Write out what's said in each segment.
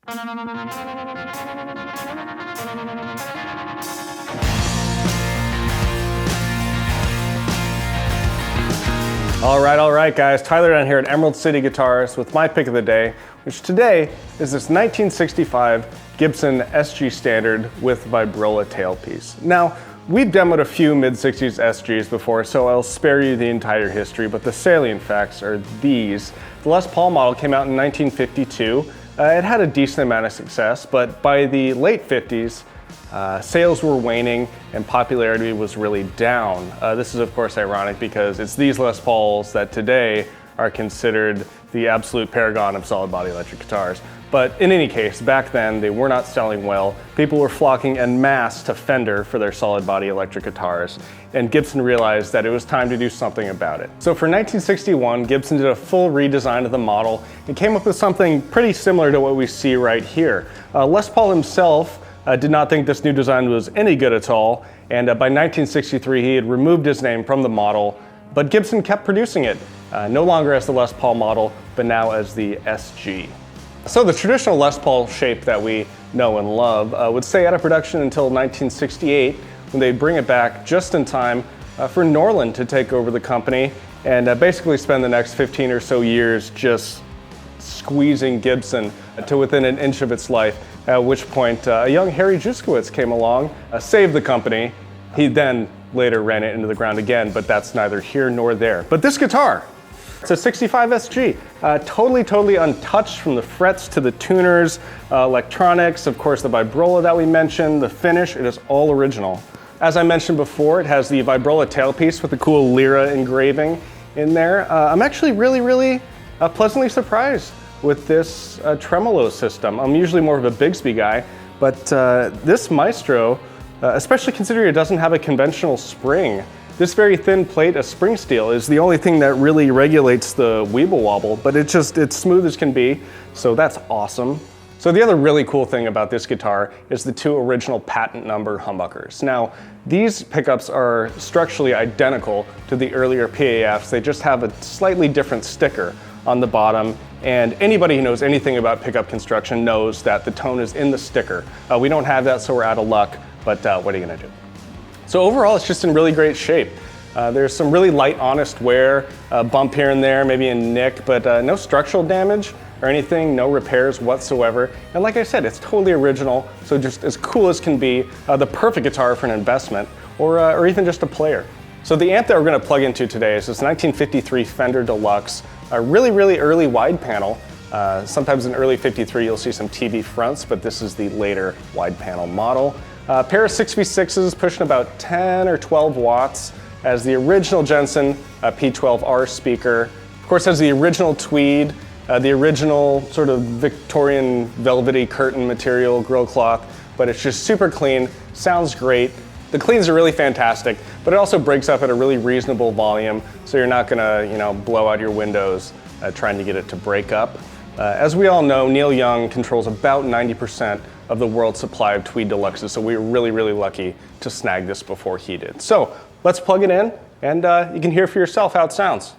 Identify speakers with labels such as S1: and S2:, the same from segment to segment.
S1: All right, guys. Tyler down here at Emerald City Guitars with my pick of the day, which today is this 1965 Gibson SG Standard with vibrola tailpiece. Now, we've demoed a few mid-60s SGs before, so I'll spare you the entire history, but the salient facts are these. The Les Paul model came out in 1952. It had a decent amount of success, but by the late 50s, sales were waning and popularity was really down. This is of course ironic because it's these Les Pauls that today are considered the absolute paragon of solid body electric guitars. But in any case, back then they were not selling well. People were flocking en masse to Fender for their solid body electric guitars, and Gibson realized that it was time to do something about it. So for 1961, Gibson did a full redesign of the model and came up with something pretty similar to what we see right here. Les Paul himself did not think this new design was any good at all, and by 1963 he had removed his name from the model, but Gibson kept producing it, no longer as the Les Paul model, but now as the SG. So the traditional Les Paul shape that we know and love would stay out of production until 1968, when they'd bring it back just in time for Norland to take over the company and basically spend the next 15 or so years just squeezing Gibson to within an inch of its life, at which point a young Harry Juskowitz came along, saved the company. He then later ran it into the ground again, but that's neither here nor there. But this guitar, it's a 65 SG, totally untouched from the frets to the tuners, electronics, of course the vibrola that we mentioned, the finish, it is all original. As I mentioned before, it has the vibrola tailpiece with the cool Lyra engraving in there. I'm actually really pleasantly surprised with this tremolo system. I'm usually more of a Bigsby guy, but this Mastro, especially considering it doesn't have a conventional spring, this very thin plate of spring steel is the only thing that really regulates the weeble wobble, but it's smooth as can be, so that's awesome. So the other really cool thing about this guitar is the two original patent number humbuckers. Now, these pickups are structurally identical to the earlier PAFs, they just have a slightly different sticker on the bottom, and anybody who knows anything about pickup construction knows that the tone is in the sticker. We don't have that, so we're out of luck, but what are you gonna do? So overall, it's just in really great shape. There's some really light, honest wear, bump here and there, maybe a nick, but no structural damage or anything, no repairs whatsoever. And like I said, it's totally original, so just as cool as can be, the perfect guitar for an investment, or even just a player. So the amp that we're gonna plug into today is this 1953 Fender Deluxe, a really early wide panel. Sometimes in early 53 you'll see some TV fronts, but this is the later wide panel model. A pair of 6v6s pushing about 10 or 12 watts, as the original Jensen P12R speaker. Of course, has the original tweed, the original sort of Victorian velvety curtain material, grill cloth, but it's just super clean, sounds great. The cleans are really fantastic, but it also breaks up at a really reasonable volume, so you're not gonna, blow out your windows trying to get it to break up. As we all know, Neil Young controls about 90% of the world's supply of Tweed Deluxes, so we were really lucky to snag this before he did. So let's plug it in, and you can hear for yourself how it sounds.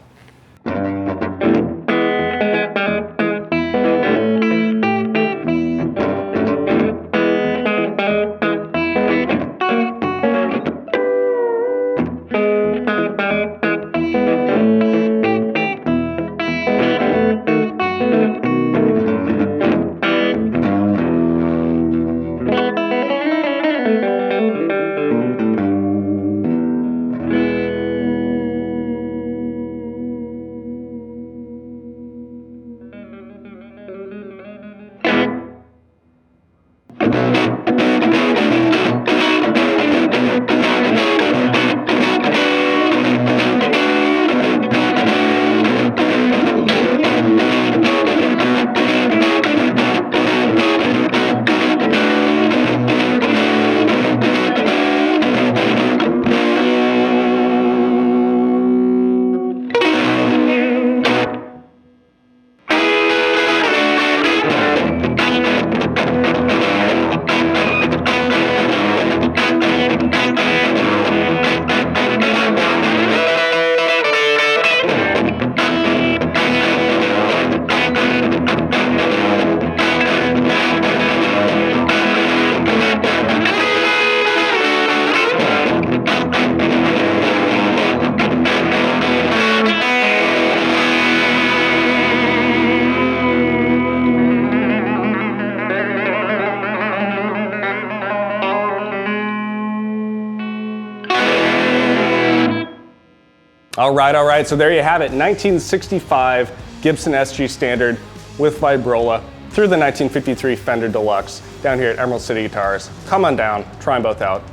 S1: All right, so there you have it, 1965 Gibson SG Standard with vibrola through the 1953 Fender Deluxe down here at Emerald City Guitars. Come on down, try them both out.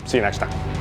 S1: See you next time.